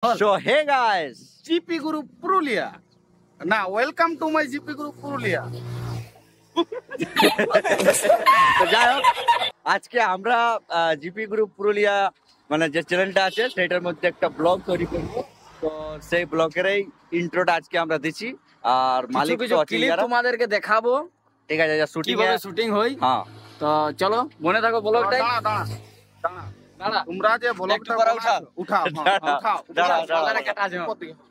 So hey guys, GP Group Purulia. Now welcome to my GP Group Purulia. তো যাই হোক আজকে আমরা জিপি গ্রুপ পুরুলিয়া মানে যে চ্যানেলটা আছে সেটার মধ্যে একটা ব্লগ তৈরি করব। তো সেই ব্লগেরই ইন্ট্রোটা আজকে আমরা দিচ্ছি আর মালিক তো ক্লিপ তোমাদেরকে দেখাবো। ঠিক আছে, যা শুটিং কিভাবে শুটিং হয়। হ্যাঁ, তো চলো মনে থাকো ব্লগটা। দাঁড়া তোমরা যে ব্লগটা উঠাও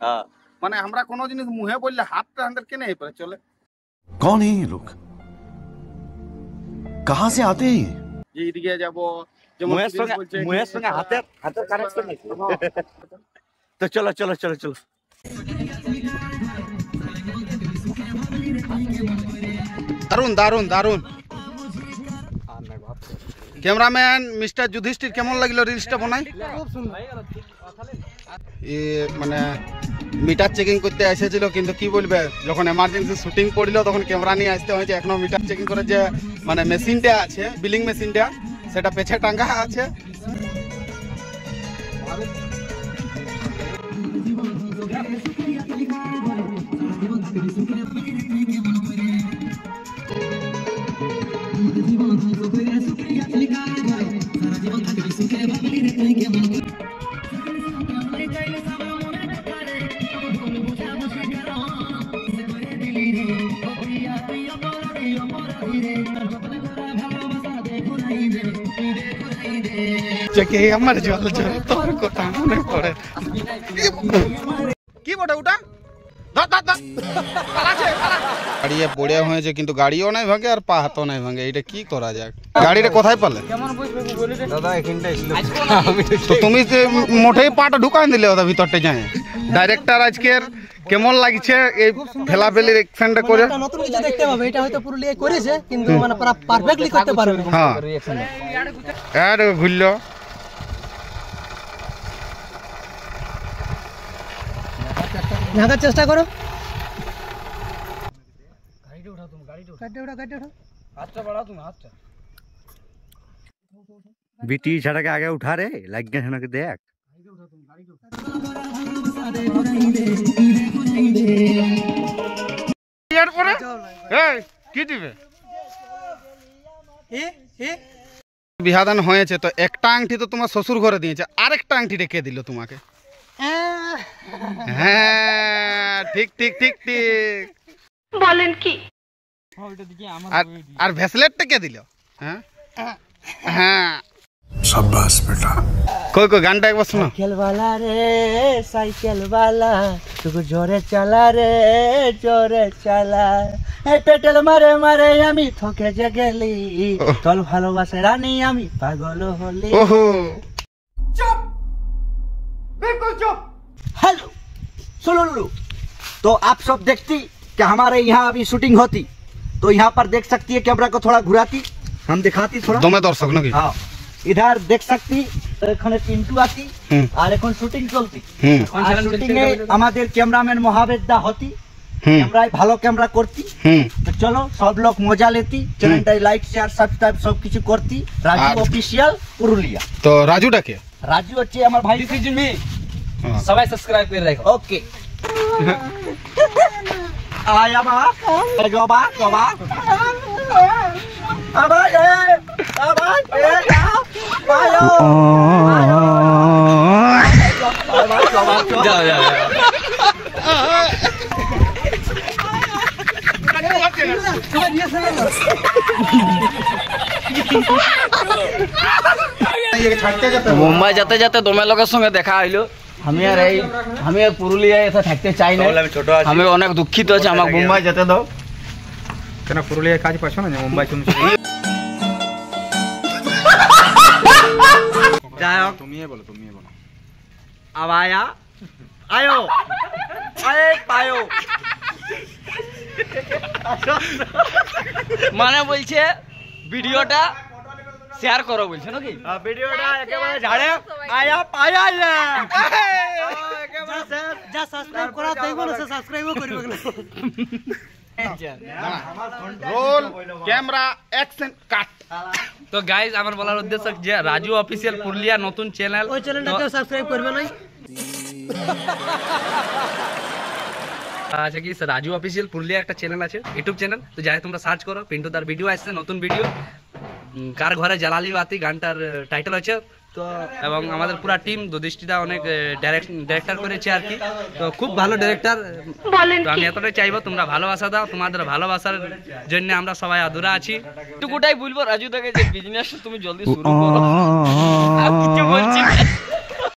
হ্যাঁ মানে আমরা কোনো জিনিস মুহে বললে হাতটা হাতের কেনে পড়ে চলে। कौन है ये लोग? कहां से आते हैं? যে এদিকে যাব মুহের সঙ্গে হাতের কানেকশন আছে। তো চলো চলো চলো চলো দারুন দারুন দারুন। ক্যামেরাম্যান মিস্টার যুধিষ্ঠির কেমন লাগলো রিলসটা বানাই? মানে মিটার চেকিং করতে এসেছিল, কিন্তু কি বলবে যখন এমার্জেন্সি শুটিং পড়ল তখন ক্যামেরা নিয়ে আসতে হয়েছে। এখনো মিটার চেকিং করে যে মানে মেশিনটা আছে, বিলিং মেশিনটা, সেটা পেছে টাঙ্গা আছে। আমার জল জল তোর কথা মনে পড়ে। কি বটে ওটা? গাড়ি পড়ে হয়েছে, কিন্তু গাড়িও নাই ভাঙে আর পা হাতও নাই ভাঙে। এটা কি করা যাক? গাড়িটা কোথায় পালে? তো তুমি মোটেই পাটা ঢুকাই দিলে ওটা ভিতরটা যায়। ডাইরেক্টর আজকের কেমন লাগছে এই ফেলাফেলির অ্যাকশনটা করে? নতুন কিছু দেখতে পাবে, এটা হয়তো পুরুলিয়ায় করেছে কিন্তু মানে পারফেক্টলি করতে পারবে। হ্যাঁ আর ঘুরলো ঢাকার চেষ্টা করো। বিটি ছাটাকে আগে উঠা রে, লাগবে সেনাকে দেখ। কি দিবে? বিহাদান হয়েছে তো একটা আংটি তো তোমার শ্বশুর ঘরে দিয়েছে, আরেকটা আংটি রেখে দিল তোমাকে। হ্যাঁ ঠিক ঠিক ঠিক ঠিক বলেন কি? আর ভেসলেটটা কে দিল? হ্যাঁ হ্যাঁ शाबाश बेटा। কই কই গানটা একবার শোনো। সাইকেল वाला রে সাইকেল वाला তুই জোরে চালা রে জোরে চালা, এই পেট্রোল মারে মারে আমি থকে যে গেলি, তোর ভালোবাসে রানী আমি পাগল হলি। ओहो हेलो सुनो लुलू, तो आप सब देखती कि हमारे यहाँ अभी शूटिंग होती, तो यहाँ पर देख सकती है कैमरा को थोड़ा घुराती, हम दिखाती थोड़ा। দমে দর্শক নাকি? हाँ इधर देख सकती এখানে পিন্টু আছি আর এখন শুটিং চলতি। আর শুটিং এ আমাদের ক্যামেরাম্যান মহাবেদ দা হতি, ক্যামেরায় ভালো ক্যামেরা করতি। তো চলো সব লোক মজা লেতি, চ্যানেলটাই লাইক শেয়ার সাবস্ক্রাইব সব কিছু করতি। রাজু অফিসিয়াল পুরুলিয়া। তো রাজুটাকে? রাজু হচ্ছে আমার ভাই। সবাই সাবস্ক্রাইব করে রাখো। ওকে আয়া মা গবা গবা আবাই আবাই আয়ো যাও যাও মুম্বাই যেতে যেতে দমে লোকের সঙ্গে দেখা হইলো। আমি আর পুরুলিয়ায় এসে থাকতে চাই না। আমি অনেক দুঃখিত আছি, আমাকে মুম্বাই যেতে দাও। কেন পুরুলিয়ায় কাজ পাচ্ছ না? মুম্বাই শুনছি। যাই হোক তুমি বলো अब आया आयो आए पायो মানে বলছে ভিডিওটা শেয়ার করো বলছে নাকি? ভিডিওটা একেবারে ঝাড়ে আয়া পায়া না যা সাবস্ক্রাইব করা দেখবো না, সাবস্ক্রাইবও করবে না। Roll camera action cut. তো গাইজ আমার বলার উদ্দেশ্য যে রাজু অফিসিয়াল পুরুলিয়া নতুন চ্যানেল, ওই চ্যানেলটাকে সাবস্ক্রাইব করবে না। আছে কি রাজু অফিসিয়াল পুরুলিয়া একটা চ্যানেল আছে, ইউটিউব চ্যানেল, তো যাই তোমরা সার্চ করো, পিন্টু তার ভিডিও আসছে, নতুন ভিডিও কার ঘরে জ্বালালি বাতি গানটার টাইটেল আছে। তো এবং আমাদের পুরো টিম দুদৃষ্টিটা অনেক ডাইরেক্টর করেছে আর কি, তো খুব ভালো ডাইরেক্টর। তো আমি এতটাই চাইবো তোমরা ভালোবাসা দাও, তোমাদের ভালোবাসার জন্য আমরা সবাই আদুরা আছি। একটুকুটাই বলবো রাজু দাকে যে বিজনেস তুমি জলদি শুরু করো, আর কিছু বলছি না।